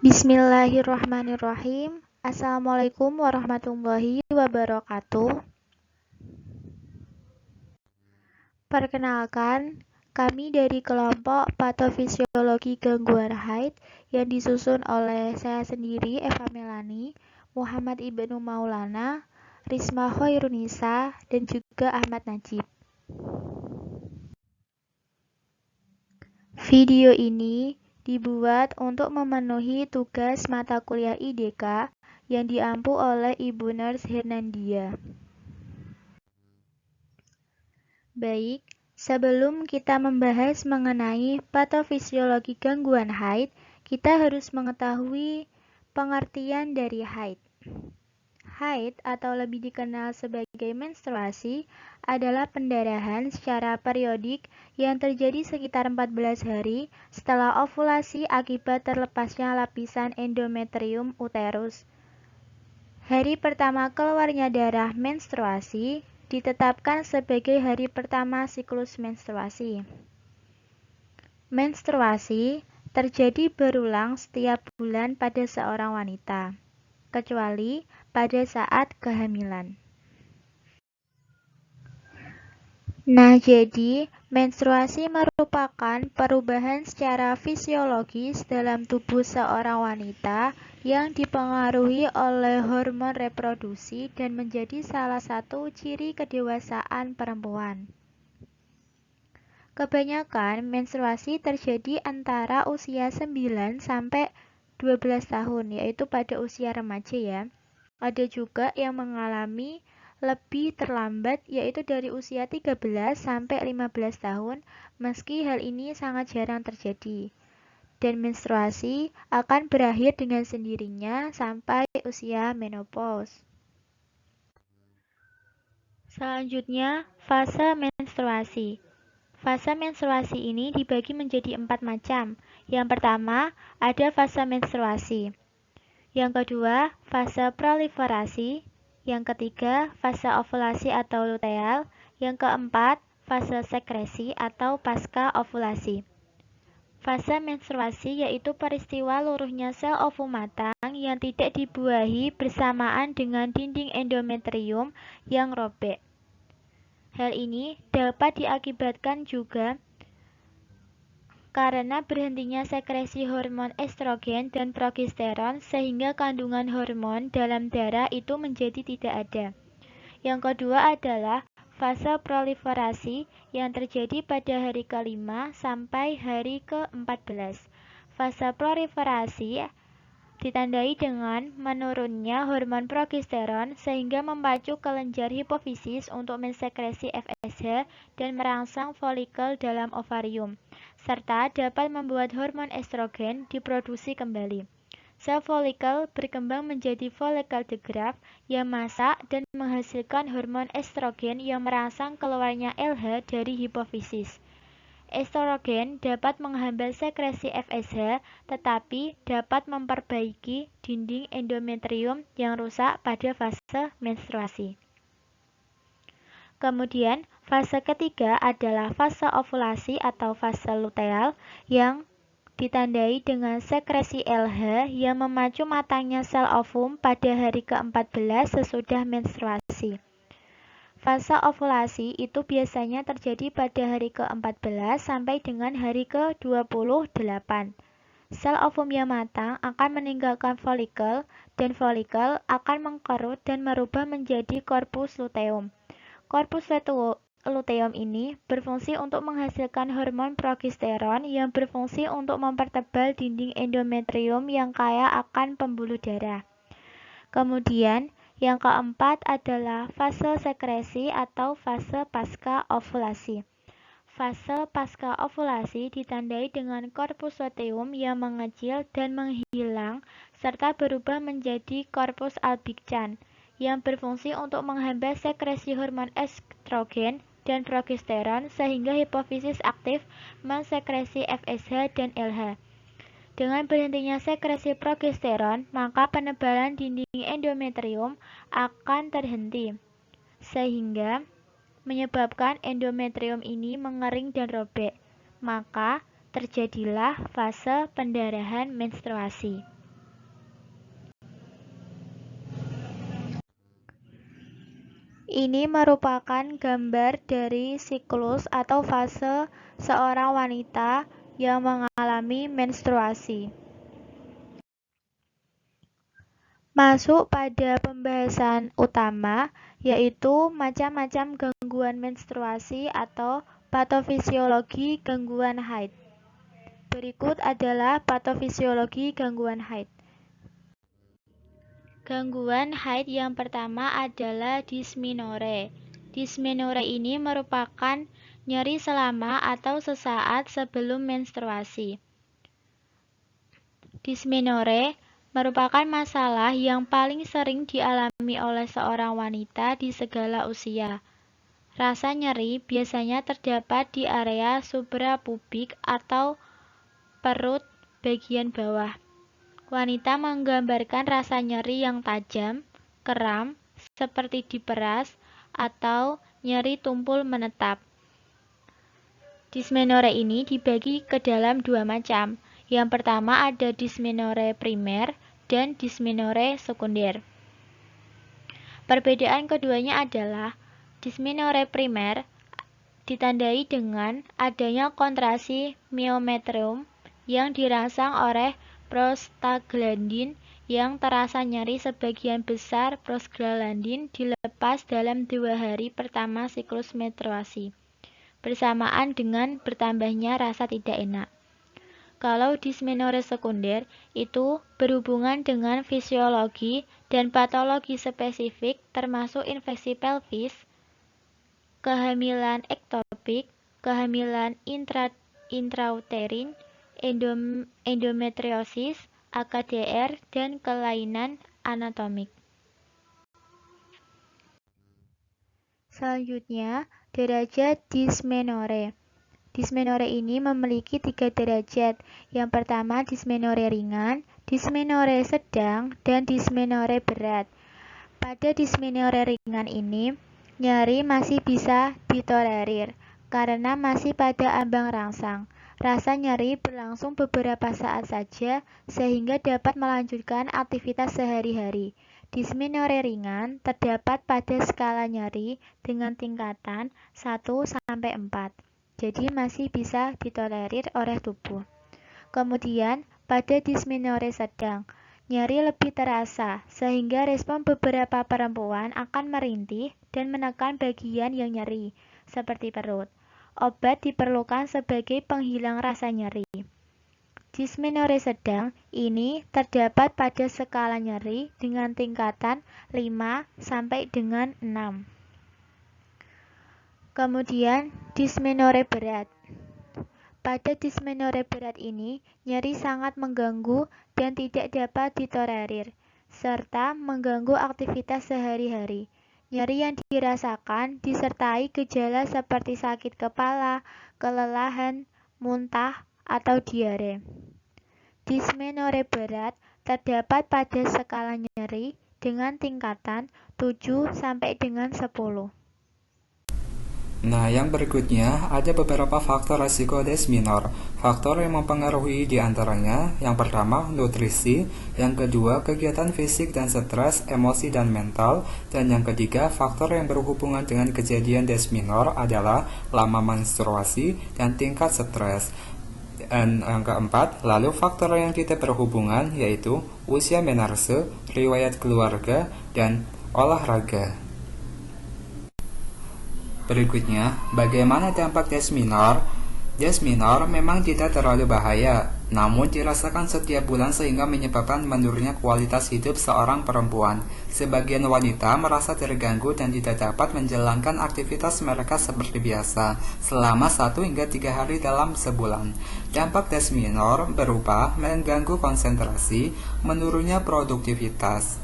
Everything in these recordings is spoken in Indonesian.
Bismillahirrahmanirrahim. Assalamualaikum warahmatullahi wabarakatuh. Perkenalkan, kami dari kelompok Patofisiologi Gangguan Haid yang disusun oleh saya sendiri, Eva Melani, Muhammad Ibnu Maulana, Risma Khairunisa, dan juga Ahmad Najib. Video ini dibuat untuk memenuhi tugas mata kuliah IDK yang diampu oleh Ibu Nurse Hernandia. Baik, sebelum kita membahas mengenai patofisiologi gangguan haid, kita harus mengetahui pengertian dari haid. Haid atau lebih dikenal sebagai menstruasi adalah pendarahan secara periodik yang terjadi sekitar 14 hari setelah ovulasi akibat terlepasnya lapisan endometrium uterus. Hari pertama keluarnya darah menstruasi ditetapkan sebagai hari pertama siklus menstruasi. Menstruasi terjadi berulang setiap bulan pada seorang wanita, kecuali pada saat kehamilan. Nah, jadi menstruasi merupakan perubahan secara fisiologis dalam tubuh seorang wanita yang dipengaruhi oleh hormon reproduksi dan menjadi salah satu ciri kedewasaan perempuan. Kebanyakan menstruasi terjadi antara usia 9 sampai 12 tahun, yaitu pada usia remaja ya. Ada juga yang mengalami lebih terlambat, yaitu dari usia 13 sampai 15 tahun, meski hal ini sangat jarang terjadi. Dan menstruasi akan berakhir dengan sendirinya sampai usia menopause. Selanjutnya, fase menstruasi. Fase menstruasi ini dibagi menjadi 4 macam. Yang pertama, ada fase menstruasi. Yang kedua, fase proliferasi. Yang ketiga, fase ovulasi atau luteal. Yang keempat, fase sekresi atau pasca ovulasi. Fase menstruasi yaitu peristiwa luruhnya sel ovum matang yang tidak dibuahi bersamaan dengan dinding endometrium yang robek. Hal ini dapat diakibatkan juga karena berhentinya sekresi hormon estrogen dan progesteron sehingga kandungan hormon dalam darah itu menjadi tidak ada. Yang kedua adalah fase proliferasi yang terjadi pada hari ke-5 sampai hari ke-14. Fase proliferasi ditandai dengan menurunnya hormon progesteron sehingga memacu kelenjar hipofisis untuk mensekresi FSH dan merangsang folikel dalam ovarium, serta dapat membuat hormon estrogen diproduksi kembali. Sel folikel berkembang menjadi folikel de Graaff yang masak dan menghasilkan hormon estrogen yang merangsang keluarnya LH dari hipofisis. Estrogen dapat menghambat sekresi FSH, tetapi dapat memperbaiki dinding endometrium yang rusak pada fase menstruasi. Kemudian, fase ketiga adalah fase ovulasi atau fase luteal yang ditandai dengan sekresi LH yang memacu matangnya sel ovum pada hari ke-14 sesudah menstruasi. Fase ovulasi itu biasanya terjadi pada hari ke-14 sampai dengan hari ke-28. Sel ovum yang matang akan meninggalkan folikel dan folikel akan mengkerut dan merubah menjadi korpus luteum. Korpus luteum ini berfungsi untuk menghasilkan hormon progesteron yang berfungsi untuk mempertebal dinding endometrium yang kaya akan pembuluh darah. Kemudian, yang keempat adalah fase sekresi atau fase pasca ovulasi. Fase pasca ovulasi ditandai dengan korpus luteum yang mengecil dan menghilang serta berubah menjadi korpus albicans yang berfungsi untuk menghambat sekresi hormon estrogen dan progesteron sehingga hipofisis aktif mensekresi FSH dan LH. Dengan berhentinya sekresi progesteron, maka penebalan dinding endometrium akan terhenti, sehingga menyebabkan endometrium ini mengering dan robek. Maka terjadilah fase pendarahan menstruasi. Ini merupakan gambar dari siklus atau fase seorang wanita yang mengalami menstruasi. Masuk pada pembahasan utama, yaitu macam-macam gangguan menstruasi atau patofisiologi gangguan haid. Berikut adalah patofisiologi gangguan haid. Gangguan haid yang pertama adalah dysmenorrhea. Dysmenorrhea ini merupakan nyeri selama atau sesaat sebelum menstruasi. Dysmenorrhea merupakan masalah yang paling sering dialami oleh seorang wanita di segala usia. Rasa nyeri biasanya terdapat di area suprapubik atau perut bagian bawah. Wanita menggambarkan rasa nyeri yang tajam, kram, seperti diperas, atau nyeri tumpul menetap. Dysmenorrhea ini dibagi ke dalam dua macam. Yang pertama ada dysmenorrhea primer dan dysmenorrhea sekunder. Perbedaan keduanya adalah dysmenorrhea primer ditandai dengan adanya kontraksi myometrium yang dirangsang oleh prostaglandin yang terasa nyeri. Sebagian besar prostaglandin dilepas dalam 2 hari pertama siklus menstruasi, bersamaan dengan bertambahnya rasa tidak enak. Kalau dysmenorrhea sekunder itu berhubungan dengan fisiologi dan patologi spesifik termasuk infeksi pelvis, kehamilan ektopik, kehamilan intrauterin, endometriosis, AKDR, dan kelainan anatomik. Selanjutnya, derajat dysmenorrhea. Dysmenorrhea ini memiliki 3 derajat. Yang pertama dysmenorrhea ringan, dysmenorrhea sedang, dan dysmenorrhea berat. Pada dysmenorrhea ringan ini, nyeri masih bisa ditolerir karena masih pada ambang rangsang. Rasa nyeri berlangsung beberapa saat saja sehingga dapat melanjutkan aktivitas sehari-hari. Dysmenorrhea ringan terdapat pada skala nyeri dengan tingkatan 1-4. Jadi masih bisa ditolerir oleh tubuh. Kemudian pada dysmenorrhea sedang, nyeri lebih terasa sehingga respon beberapa perempuan akan merintih dan menekan bagian yang nyeri, seperti perut. Obat diperlukan sebagai penghilang rasa nyeri. Dysmenorrhea sedang ini terdapat pada skala nyeri dengan tingkatan 5 sampai dengan 6. Kemudian dysmenorrhea berat. Pada dysmenorrhea berat ini, nyeri sangat mengganggu dan tidak dapat ditolerir, serta mengganggu aktivitas sehari-hari. Nyeri yang dirasakan disertai gejala seperti sakit kepala, kelelahan, muntah, atau diare. Dysmenorrhea berat terdapat pada skala nyeri dengan tingkatan 7 sampai dengan 10. Nah, yang berikutnya ada beberapa faktor risiko dysmenorrhea. Faktor yang mempengaruhi diantaranya, yang pertama nutrisi, yang kedua kegiatan fisik dan stres, emosi dan mental, dan yang ketiga faktor yang berhubungan dengan kejadian dysmenorrhea adalah lama menstruasi dan tingkat stres. Dan yang keempat, lalu faktor yang tidak berhubungan yaitu usia menarse, riwayat keluarga, dan olahraga. Berikutnya, bagaimana dampak dysmenorrhea? Dysmenorrhea memang tidak terlalu bahaya, namun dirasakan setiap bulan sehingga menyebabkan menurunnya kualitas hidup seorang perempuan. Sebagian wanita merasa terganggu dan tidak dapat menjalankan aktivitas mereka seperti biasa selama 1 hingga 3 hari dalam sebulan. Dampak dysmenorrhea berupa mengganggu konsentrasi, menurunnya produktivitas.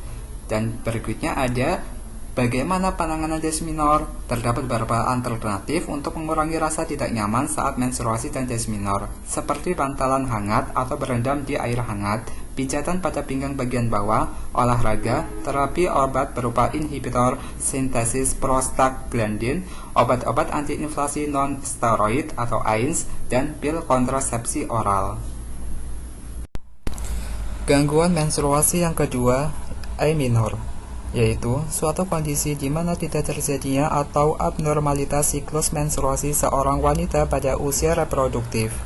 Dan berikutnya ada bagaimana penanganan dysmenorrhea? Terdapat beberapa alternatif untuk mengurangi rasa tidak nyaman saat menstruasi dan dysmenorrhea, seperti bantalan hangat atau berendam di air hangat, pijatan pada pinggang bagian bawah, olahraga, terapi obat berupa inhibitor sintesis prostaglandin, obat-obat antiinflamasi non-steroid atau AINS, dan pil kontrasepsi oral. Gangguan menstruasi yang kedua, amenorrhea. yaitu suatu kondisi di mana tidak terjadinya atau abnormalitas siklus menstruasi seorang wanita pada usia reproduktif.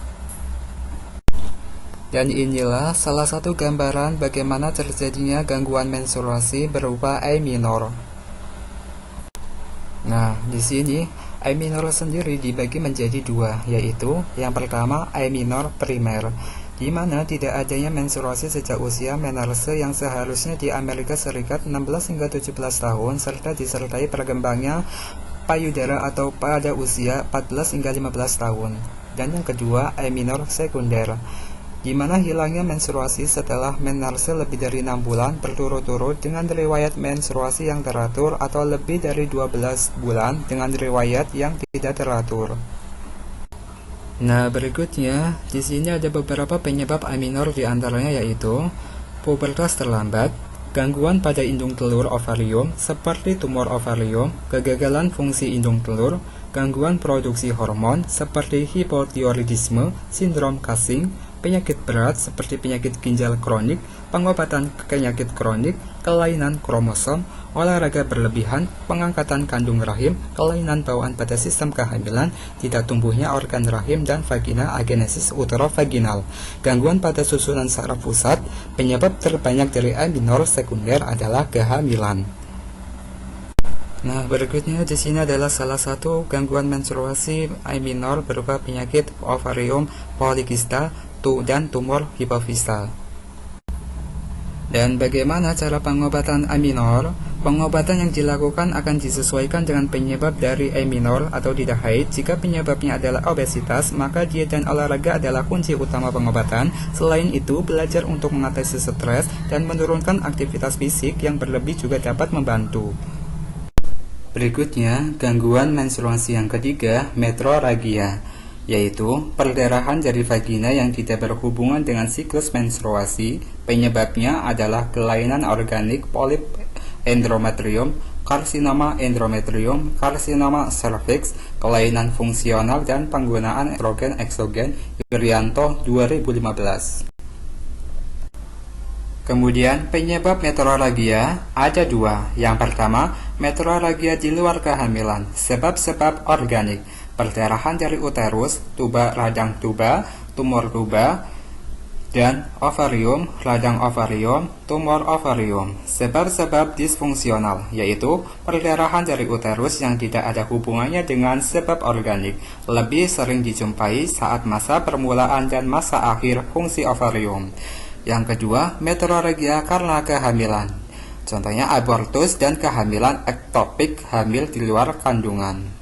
Dan inilah salah satu gambaran bagaimana terjadinya gangguan menstruasi berupa A minor. Nah, di sini A minor sendiri dibagi menjadi dua, yaitu yang pertama A minor primer, di mana tidak adanya menstruasi sejak usia menarse yang seharusnya di Amerika Serikat 16 hingga 17 tahun serta disertai perkembangannya payudara atau pada usia 14 hingga 15 tahun. Dan yang kedua A minor sekunder, di mana hilangnya menstruasi setelah menarse lebih dari 6 bulan berturut-turut dengan riwayat menstruasi yang teratur atau lebih dari 12 bulan dengan riwayat yang tidak teratur. Nah, berikutnya di sini ada beberapa penyebab A minor di antaranya yaitu pubertas terlambat, gangguan pada indung telur ovarium seperti tumor ovarium, kegagalan fungsi indung telur, gangguan produksi hormon seperti hipotiroidisme, sindrom Cushing, penyakit berat seperti penyakit ginjal kronik, pengobatan penyakit kronik, kelainan kromosom, olahraga berlebihan, pengangkatan kandung rahim, kelainan bawaan pada sistem kehamilan, tidak tumbuhnya organ rahim dan vagina agenesis uterovaginal, gangguan pada susunan saraf pusat. Penyebab terbanyak dari A minor sekunder adalah kehamilan. Nah, berikutnya di sini adalah salah satu gangguan menstruasi A minor berupa penyakit ovarium polikista dan tumor hipofisal. Dan bagaimana cara pengobatan A minor? Pengobatan yang dilakukan akan disesuaikan dengan penyebab dari A minor atau tidak haid. Jika penyebabnya adalah obesitas, maka diet dan olahraga adalah kunci utama pengobatan. Selain itu, belajar untuk mengatasi stres dan menurunkan aktivitas fisik yang berlebih juga dapat membantu. Berikutnya, gangguan menstruasi yang ketiga, metrorragia, yaitu perdarahan dari vagina yang tidak berhubungan dengan siklus menstruasi. Penyebabnya adalah kelainan organik polip endometrium, karsinoma endometrium, karsinoma cervix, kelainan fungsional, dan penggunaan estrogen eksogen. Yuryanto 2015. Kemudian penyebab metrorragia ada dua. Yang pertama, metrorragia di luar kehamilan. Sebab-sebab organik: perdarahan dari uterus, tuba radang tuba, tumor tuba, dan ovarium, radang ovarium, tumor ovarium. Sebab-sebab disfungsional, yaitu perdarahan dari uterus yang tidak ada hubungannya dengan sebab organik, lebih sering dijumpai saat masa permulaan dan masa akhir fungsi ovarium. Yang kedua, metrorragia karena kehamilan. Contohnya abortus dan kehamilan ektopik, hamil di luar kandungan.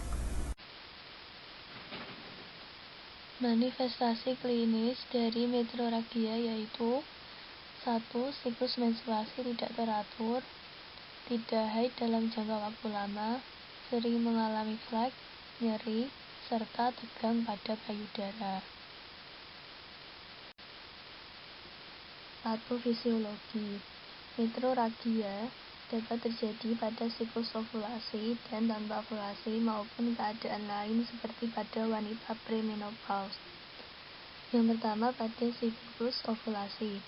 Manifestasi klinis dari metrorragia yaitu 1. Siklus menstruasi tidak teratur, tidak haid dalam jangka waktu lama, sering mengalami flek, nyeri, serta tegang pada payudara. 1. Fisiologi. Metrorragia dapat terjadi pada siklus ovulasi dan tanpa ovulasi maupun keadaan lain seperti pada wanita premenopause. Yang pertama, pada siklus ovulasi.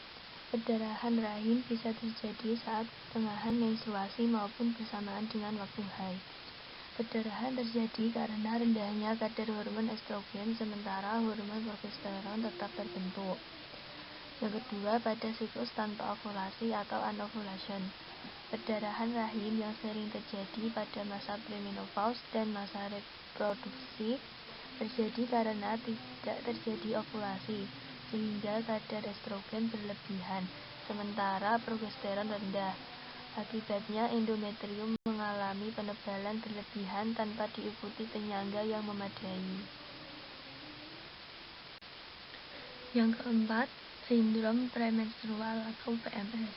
Perdarahan rahim bisa terjadi saat pertengahan menstruasi maupun bersamaan dengan waktu haid. Perdarahan terjadi karena rendahnya kadar hormon estrogen sementara hormon progesteron tetap terbentuk. Yang kedua, pada siklus tanpa ovulasi atau anovulation. Perdarahan rahim yang sering terjadi pada masa premenopause dan masa reproduksi terjadi karena tidak terjadi ovulasi, sehingga kadar estrogen berlebihan, sementara progesteron rendah. Akibatnya endometrium mengalami penebalan berlebihan tanpa diikuti penyangga yang memadai. Yang keempat, sindrom premenstrual atau PMS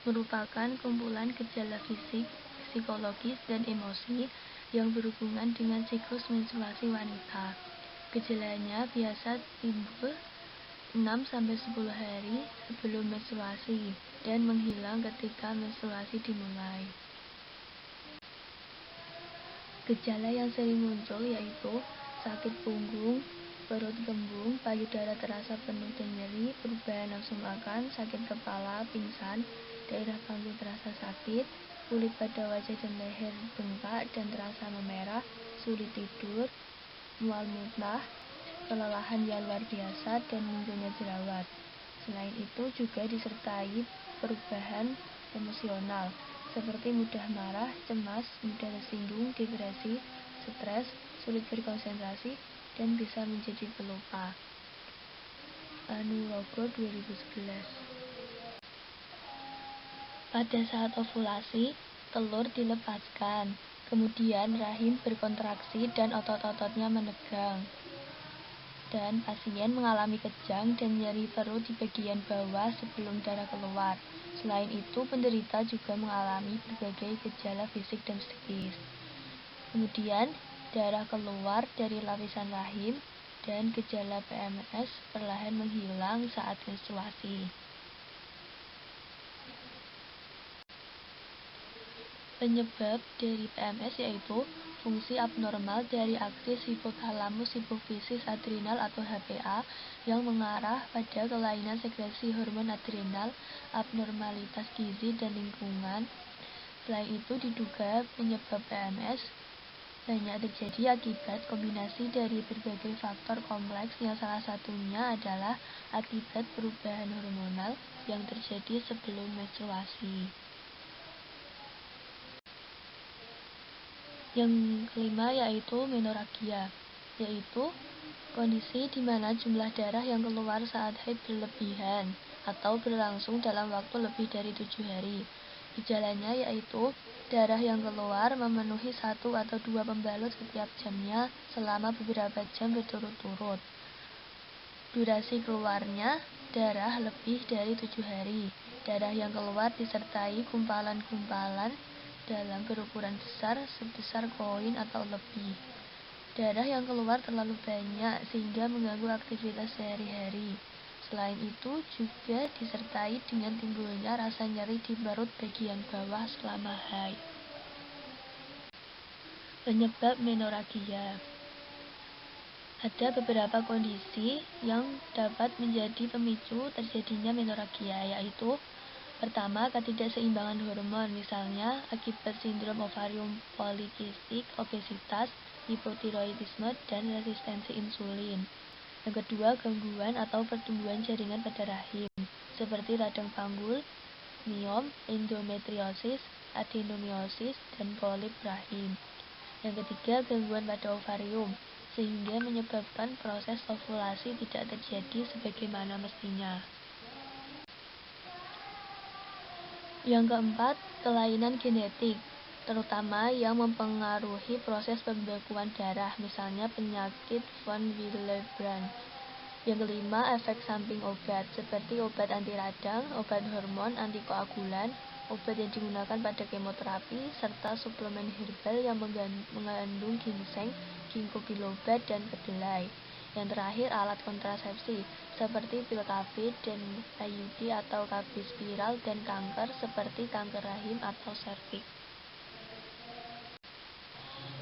merupakan kumpulan gejala fisik, psikologis, dan emosi yang berhubungan dengan siklus menstruasi wanita. Gejalanya biasa timbul 6-10 hari sebelum menstruasi dan menghilang ketika menstruasi dimulai. Gejala yang sering muncul yaitu sakit punggung, perut kembung, payudara terasa penuh dan nyeri, perubahan nafsu makan, sakit kepala, pingsan, daerah panggung terasa sakit, kulit pada wajah dan leher bengkak dan terasa memerah, sulit tidur, mual muntah, kelelahan yang luar biasa, dan munculnya jerawat. Selain itu juga disertai perubahan emosional, seperti mudah marah, cemas, mudah tersinggung, depresi, stres, sulit berkonsentrasi, dan bisa menjadi pelupa. Anurogo 2011. Pada saat ovulasi, telur dilepaskan, kemudian rahim berkontraksi dan otot-ototnya menegang. Dan pasien mengalami kejang dan nyeri perut di bagian bawah sebelum darah keluar. Selain itu, penderita juga mengalami berbagai gejala fisik dan psikis. Kemudian, darah keluar dari lapisan rahim dan gejala PMS perlahan menghilang saat menstruasi. Penyebab dari PMS yaitu fungsi abnormal dari aksis hipotalamus hipofisis adrenal atau HPA yang mengarah pada kelainan sekresi hormon adrenal, abnormalitas gizi, dan lingkungan. Selain itu, diduga penyebab PMS banyak terjadi akibat kombinasi dari berbagai faktor kompleks yang salah satunya adalah akibat perubahan hormonal yang terjadi sebelum menstruasi. Yang kelima yaitu menorragia, yaitu kondisi di mana jumlah darah yang keluar saat haid berlebihan atau berlangsung dalam waktu lebih dari 7 hari. Gejalanya yaitu darah yang keluar memenuhi 1 atau 2 pembalut setiap jamnya selama beberapa jam berturut-turut. Durasi keluarnya darah lebih dari 7 hari. Darah yang keluar disertai gumpalan-gumpalan dalam berukuran besar sebesar koin atau lebih. Darah yang keluar terlalu banyak sehingga mengganggu aktivitas sehari-hari. Selain itu juga disertai dengan timbulnya rasa nyeri di perut bagian bawah selama haid. Penyebab menorragia. Ada beberapa kondisi yang dapat menjadi pemicu terjadinya menorragia, yaitu pertama, ketidakseimbangan hormon, misalnya akibat sindrom ovarium polikistik, obesitas, hipotiroidisme, dan resistensi insulin. Yang kedua, gangguan atau pertumbuhan jaringan pada rahim, seperti radang panggul, miom, endometriosis, adenomiosis, dan polip rahim. Yang ketiga, gangguan pada ovarium, sehingga menyebabkan proses ovulasi tidak terjadi sebagaimana mestinya. Yang keempat, kelainan genetik, terutama yang mempengaruhi proses pembekuan darah, misalnya penyakit von Willebrand. Yang kelima, efek samping obat, seperti obat anti radang, obat hormon, antikoagulan, obat yang digunakan pada kemoterapi, serta suplemen herbal yang mengandung ginseng, ginkgo biloba, dan kedelai. Yang terakhir, alat kontrasepsi, seperti pil KB dan IUD atau KB spiral, dan kanker, seperti kanker rahim atau serviks.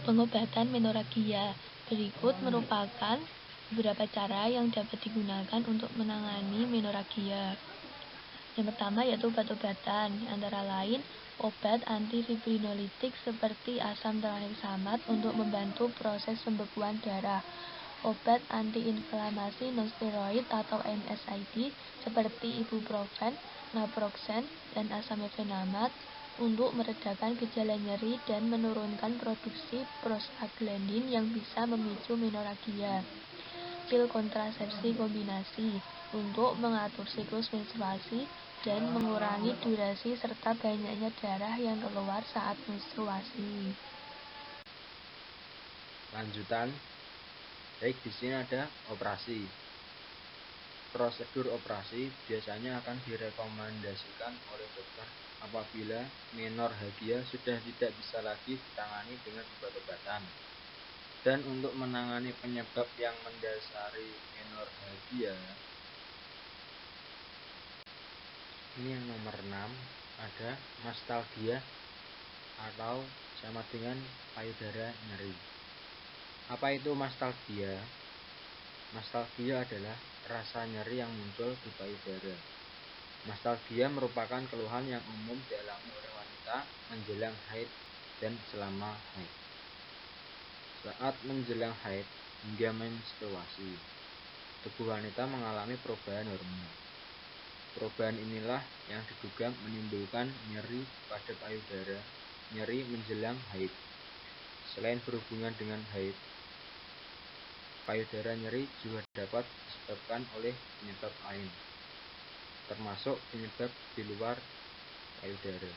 Pengobatan menorragia. Berikut merupakan beberapa cara yang dapat digunakan untuk menangani menorragia. Yang pertama yaitu obat-obatan, antara lain obat antifibrinolitik seperti asam tranexamat untuk membantu proses pembekuan darah, obat antiinflamasi nonsteroid atau NSAID seperti ibuprofen, naproxen, dan asam efenamat untuk meredakan gejala nyeri dan menurunkan produksi prostaglandin yang bisa memicu menorragia. Pil kontrasepsi kombinasi untuk mengatur siklus menstruasi dan mengurangi durasi serta banyaknya darah yang keluar saat menstruasi. Lanjutan, baik di sini ada operasi. Prosedur operasi biasanya akan direkomendasikan oleh dokter apabila menorragia sudah tidak bisa lagi ditangani dengan obat-obatan. Dan untuk menangani penyebab yang mendasari menorragia, ini yang nomor 6, ada mastalgia atau sama dengan payudara nyeri. Apa itu mastalgia? Mastalgia adalah rasa nyeri yang muncul di payudara. Mastalgia merupakan keluhan yang umum dialami oleh wanita menjelang haid dan selama haid. Saat menjelang haid hingga menstruasi, tubuh wanita mengalami perubahan hormon. Perubahan inilah yang diduga menimbulkan nyeri pada payudara, nyeri menjelang haid. Selain berhubungan dengan haid, payudara nyeri juga dapat disebabkan oleh penyebab lain, termasuk penyebab di luar payudara.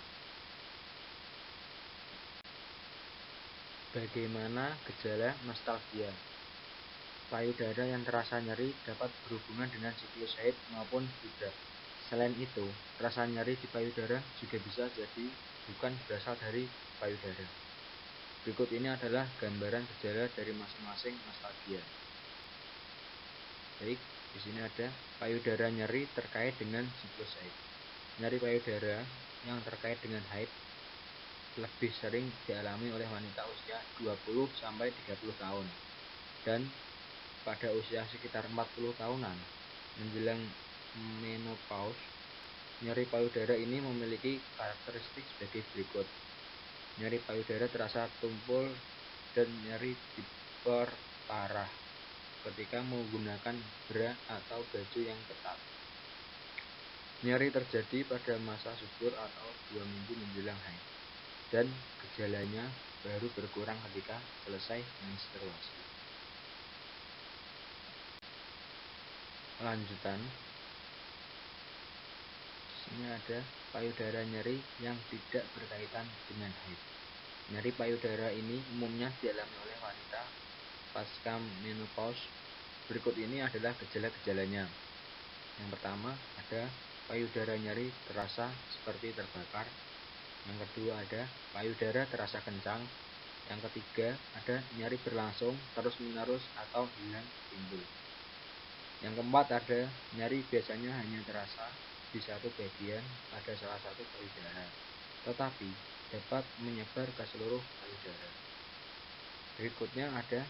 Bagaimana gejala mastalgia? Payudara yang terasa nyeri dapat berhubungan dengan siklus haid maupun tidak. Selain itu, rasa nyeri di payudara juga bisa jadi bukan berasal dari payudara. Berikut ini adalah gambaran gejala dari masing-masing mastalgia. Baik, di sini ada payudara nyeri terkait dengan siklus haid. Nyeri payudara yang terkait dengan haid lebih sering dialami oleh wanita usia 20-30 tahun dan pada usia sekitar 40 tahunan menjelang menopause. Nyeri payudara ini memiliki karakteristik sebagai berikut. Nyeri payudara terasa tumpul dan nyeri diperparah ketika menggunakan bra atau baju yang ketat. Nyeri terjadi pada masa subur atau 2 minggu menjelang haid, dan gejalanya baru berkurang ketika selesai menstruasi. Lanjutan, di sini ada payudara nyeri yang tidak berkaitan dengan haid. Nyeri payudara ini umumnya dialami oleh wanita pasca menopause. Berikut ini adalah gejala-gejalanya. Yang pertama, ada payudara nyeri terasa seperti terbakar. Yang kedua, ada payudara terasa kencang. Yang ketiga, ada nyeri berlangsung terus-menerus atau hilang timbul. Yang keempat, ada nyeri biasanya hanya terasa di satu bagian pada salah satu payudara, tetapi dapat menyebar ke seluruh payudara. Berikutnya ada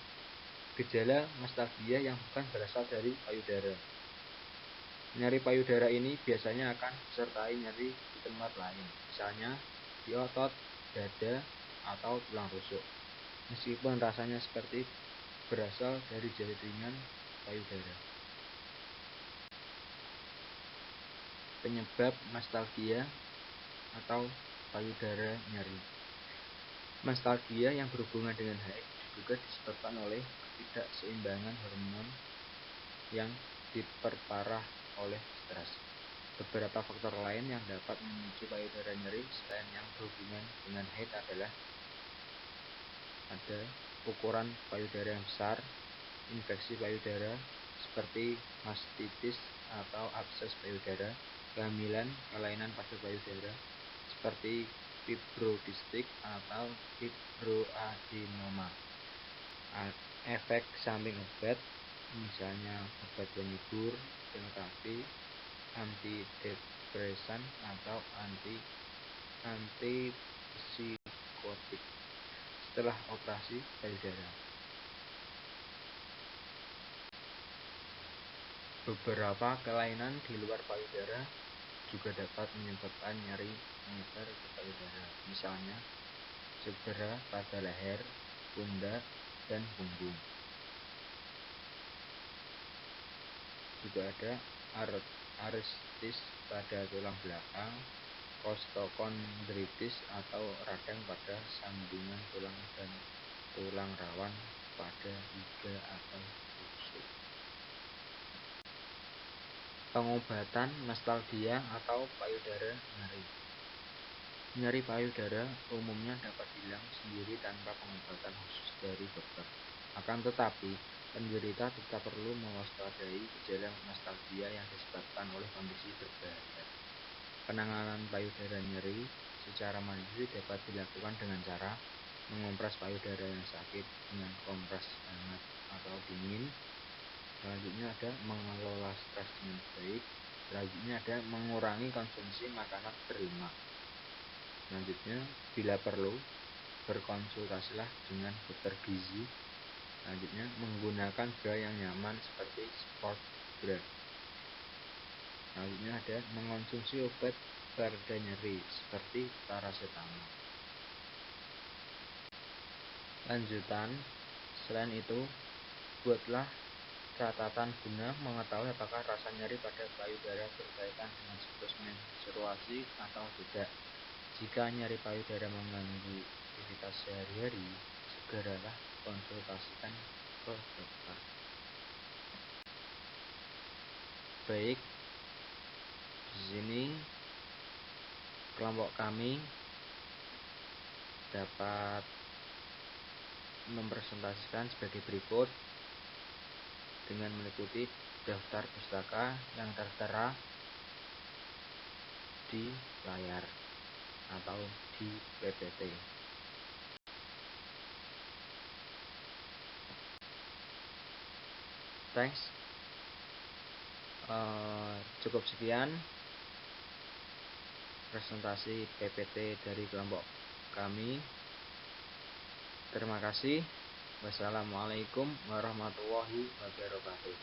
gejala mastalgia yang bukan berasal dari payudara. Nyeri payudara ini biasanya akan disertai nyeri di tempat lain, misalnya di otot, dada, atau tulang rusuk, meskipun rasanya seperti berasal dari jaringan payudara. Penyebab mastalgia atau payudara nyeri. Mastalgia yang berhubungan dengan haid diduga disebabkan oleh ketidakseimbangan hormon yang diperparah oleh stres. Beberapa faktor lain yang dapat memicu payudara nyeri selain yang berhubungan dengan haid adalah ada ukuran payudara yang besar, infeksi payudara seperti mastitis atau abses payudara, kehamilan, kelainan pada payudara seperti fibrodistik atau fibroadenoma, efek samping obat misalnya obat penibur, pil KB, antidepresan atau antipsikotik setelah operasi payudara. Beberapa kelainan di luar payudara juga dapat menyebabkan nyeri menyebar ke payudara, misalnya cedera pada leher, pundak, dan punggung. Juga ada artritis pada tulang belakang, kostokondritis atau radang pada sambungan tulang dan tulang rawan pada iga atau rusuk. Pengobatan mastalgia atau payudara nyeri. Nyeri payudara umumnya dapat hilang sendiri tanpa pengobatan khusus dari dokter. Akan tetapi, penderita tetap perlu mewaspadai gejala mastalgia yang disebabkan oleh kondisi berbahaya. Penanganan payudara nyeri secara mandiri dapat dilakukan dengan cara mengompres payudara yang sakit dengan kompres hangat atau dingin. Selanjutnya ada mengelola stres dengan baik. Selanjutnya ada mengurangi konsumsi makanan berlemak. Selanjutnya, bila perlu, berkonsultasilah dengan dokter gizi. Selanjutnya, menggunakan bra yang nyaman seperti sport bra. Selanjutnya ada mengonsumsi obat pereda nyeri seperti paracetamol. Lanjutan, selain itu, buatlah catatan guna mengetahui apakah rasa nyeri pada payudara berkaitan dengan siklus menstruasi atau tidak. Jika nyeri payudara mengganggu aktivitas sehari-hari, segeralah konsultasikan ke dokter. Baik, di sini kelompok kami dapat mempresentasikan sebagai berikut dengan meliputi daftar pustaka yang tertera di layar atau di PPT. Thanks. Cukup sekian presentasi PPT dari kelompok kami. Terima kasih. Wassalamualaikum warahmatullahi wabarakatuh.